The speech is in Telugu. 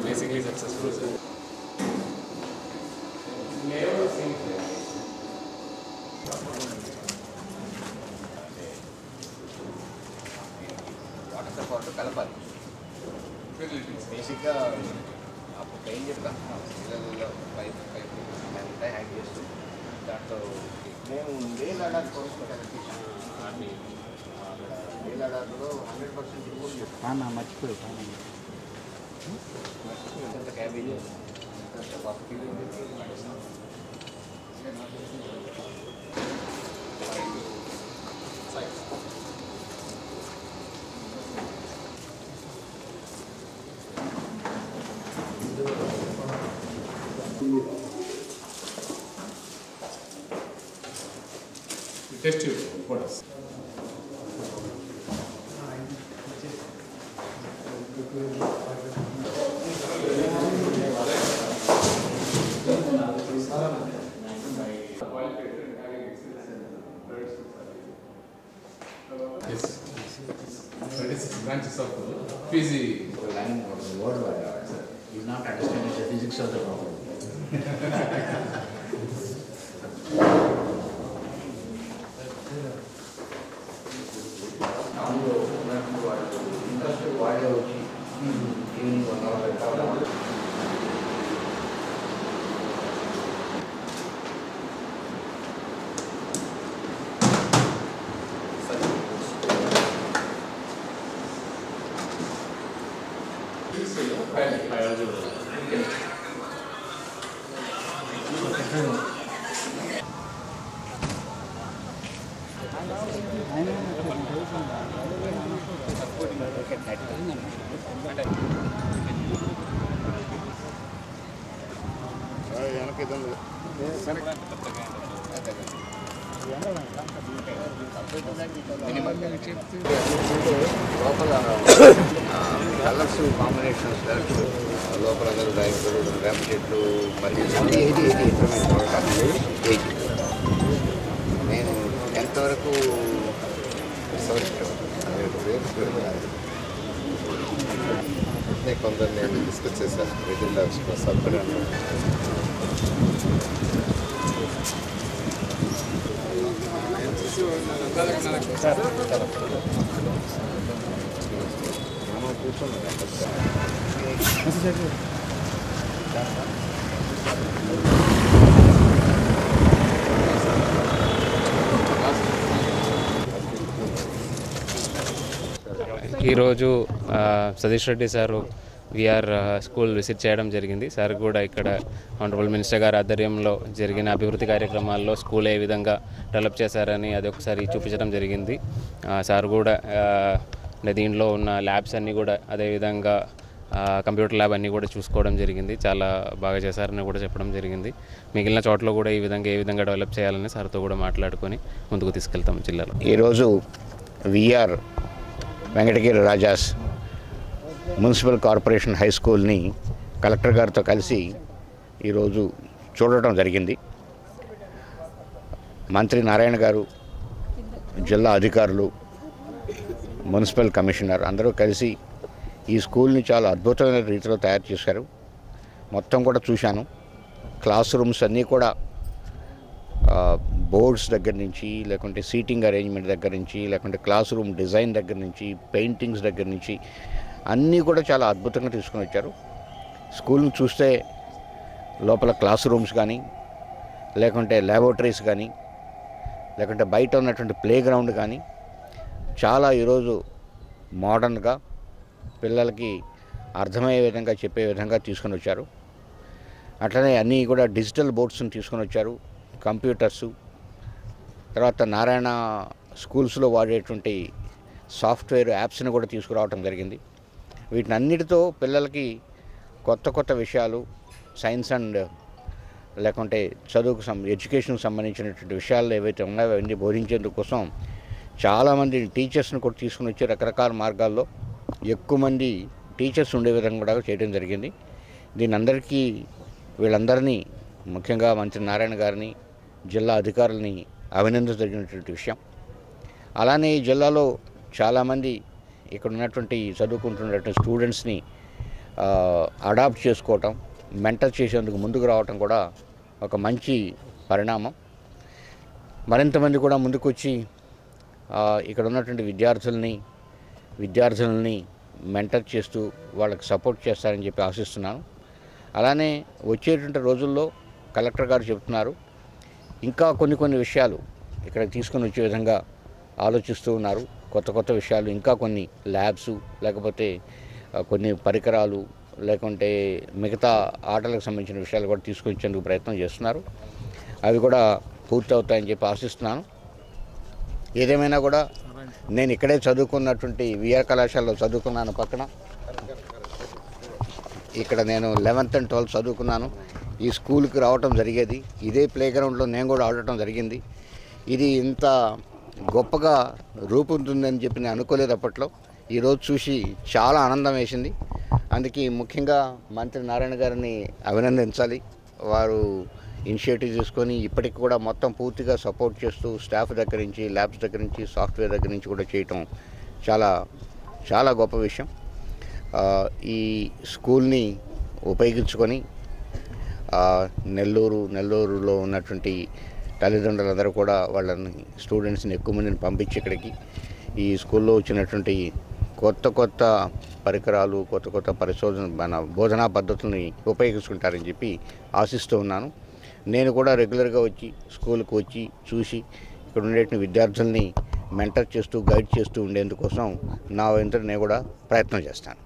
Basically successful. వాటర్ కలపాలి బేసిక్గా అప్పుడు పెయిన్ చెప్తాను పిల్లలలో పైప్ అంతా హ్యాంగ్ చేస్తూ దాంట్లో మేము లే లడాక్ కోర్సుకుంటాను అన్ని లే లడాక్లో 100% రిమూవ్ చేస్తాను మర్చిపోయి cabbage test tube for us. Yes. 36 branches of Fiji. The line of the word is not understanding the physics of the problem. లోపల కలర్స్ కాంబినేషన్స్ లోపల అందరూ డ్రైవర్ ర్యాప్ చెట్లు మరియు నేను ఎంతవరకు కొందరు నేను డిస్కస్ చేశాను వీటిల్లో సబ్సిడీ ఈరోజు Satish Reddy sir VR school visit చేయడం జరిగింది. సార్ కూడా ఇక్కడ ఆనరబుల్ మినిస్టర్ గారి ఆధ్వర్యంలో జరిగిన అభివృద్ధి కార్యక్రమాల్లో స్కూల్ ఏ విధంగా డెవలప్ చేశారని అది ఒకసారి చూపించడం జరిగింది. సార్ కూడా దీంట్లో ఉన్న ల్యాబ్స్ అన్నీ కూడా అదేవిధంగా కంప్యూటర్ ల్యాబ్ అన్నీ కూడా చూసుకోవడం జరిగింది. చాలా బాగా చేశారని కూడా చెప్పడం జరిగింది. మిగిలిన చోట్ల కూడా ఏ విధంగా డెవలప్ చేయాలని సార్తో కూడా మాట్లాడుకొని ముందుకు తీసుకెళ్తాం జిల్లాలో. ఈరోజు VR Venkatagiri Rajas municipal corporation high స్కూల్ని కలెక్టర్ గారితో కలిసి ఈరోజు చూడటం జరిగింది. మంత్రి నారాయణ గారు, జిల్లా అధికారులు, మున్సిపల్ కమిషనర్ అందరూ కలిసి ఈ స్కూల్ని చాలా అద్భుతమైన రీతిలో తయారు చేశారు. మొత్తం కూడా చూశాను. క్లాస్ రూమ్స్ అన్నీ కూడా బోర్డ్స్ దగ్గర నుంచి, లేకుంటే సీటింగ్ అరేంజ్మెంట్ దగ్గర నుంచి, లేకుంటే క్లాస్ రూమ్ డిజైన్ దగ్గర నుంచి, పెయింటింగ్స్ దగ్గర నుంచి అన్నీ కూడా చాలా అద్భుతంగా తీసుకుని వచ్చారు. స్కూల్ని చూస్తే లోపల క్లాస్ రూమ్స్ కానీ, లేకుంటే ల్యాబొరేటరీస్ కానీ, లేకుంటే బయట ఉన్నటువంటి ప్లే గ్రౌండ్ కానీ చాలా ఈరోజు మోడర్న్గా పిల్లలకి అర్థమయ్యే విధంగా చెప్పే విధంగా తీసుకొని వచ్చారు. అట్లనే అన్నీ కూడా డిజిటల్ బోర్డ్స్ని తీసుకొని వచ్చారు, కంప్యూటర్సు, తర్వాత నారాయణ స్కూల్స్లో వాడేటువంటి సాఫ్ట్వేర్ యాప్స్ని కూడా తీసుకురావడం జరిగింది. వీటిని అన్నిటితో పిల్లలకి కొత్త కొత్త విషయాలు, సైన్స్ అండ్ లేకుంటే చదువుకు ఎడ్యుకేషన్కి సంబంధించినటువంటి విషయాలు ఏవైతే ఉన్నాయో అవన్నీ బోధించేందుకు కోసం చాలామంది టీచర్స్ని కూడా తీసుకుని వచ్చి రకరకాల మార్గాల్లో ఎక్కువ మంది టీచర్స్ ఉండే విధంగా కూడా చేయడం జరిగింది. వీళ్ళందరినీ ముఖ్యంగా మంత్రి నారాయణ గారిని, జిల్లా అధికారులని అభినందించదగినటువంటి విషయం. అలానే ఈ జిల్లాలో చాలామంది ఇక్కడ ఉన్నటువంటి చదువుకుంటున్నటువంటి స్టూడెంట్స్ని అడాప్ట్ చేసుకోవటం, మెంటర్ చేసేందుకు ముందుకు రావటం కూడా ఒక మంచి పరిణామం. మరింతమంది కూడా ముందుకొచ్చి ఇక్కడ ఉన్నటువంటి విద్యార్థులని మెంటర్ చేస్తూ వాళ్ళకి సపోర్ట్ చేస్తారని చెప్పి ఆశిస్తున్నాను. అలానే వచ్చేటువంటి రోజుల్లో కలెక్టర్ గారు చెబుతున్నారు, ఇంకా కొన్ని విషయాలు ఇక్కడ తీసుకొని వచ్చే విధంగా ఆలోచిస్తూ ఉన్నారు. కొత్త విషయాలు, ఇంకా కొన్ని ల్యాబ్స్, లేకపోతే కొన్ని పరికరాలు, లేకుంటే మిగతా ఆటలకు సంబంధించిన విషయాలు కూడా తీసుకొచ్చేందుకు ప్రయత్నం చేస్తున్నారు. అవి కూడా పూర్తి అవుతాయని చెప్పి ఆశిస్తున్నాను. ఏదేమైనా కూడా నేను ఇక్కడే చదువుకున్నటువంటి విఆర్ కళాశాలలో చదువుకున్నాను. పక్కన ఇక్కడ నేను 11th and 12th చదువుకున్నాను. ఈ స్కూల్కి రావటం జరిగేది, ఇదే ప్లే గ్రౌండ్లో నేను కూడా ఆడటం జరిగింది. ఇది ఇంత గొప్పగా రూపొందుతుందని చెప్పి నేను అనుకోలేదు అప్పట్లో. ఈరోజు చూసి చాలా ఆనందం వేసింది. అందుకే ముఖ్యంగా మంత్రి నారాయణ గారిని అభినందించాలి. వారు ఇనిషియేటివ్ తీసుకొని ఇప్పటికి కూడా మొత్తం పూర్తిగా సపోర్ట్ చేస్తూ స్టాఫ్ దగ్గర నుంచి, ల్యాబ్స్ దగ్గర నుంచి, సాఫ్ట్వేర్ దగ్గర నుంచి కూడా చేయటం చాలా చాలా గొప్ప విషయం. ఈ స్కూల్ని ఉపయోగించుకొని నెల్లూరులో ఉన్నటువంటి తల్లిదండ్రులందరూ కూడా వాళ్ళని స్టూడెంట్స్ని ఎక్కువ మందిని పంపించి ఇక్కడికి ఈ స్కూల్లో వచ్చినటువంటి కొత్త పరికరాలు, కొత్త పరిశోధన బోధనా పద్ధతుల్ని ఉపయోగించుకుంటారని చెప్పి ఆశిస్తూ ఉన్నాను. నేను కూడా రెగ్యులర్గా వచ్చి స్కూల్కి వచ్చి చూసి ఇక్కడ ఉండేటువంటి విద్యార్థుల్ని మెంటర్ చేస్తూ, గైడ్ చేస్తూ ఉండేందుకోసం నా వంతు నేను కూడా ప్రయత్నం చేస్తాను.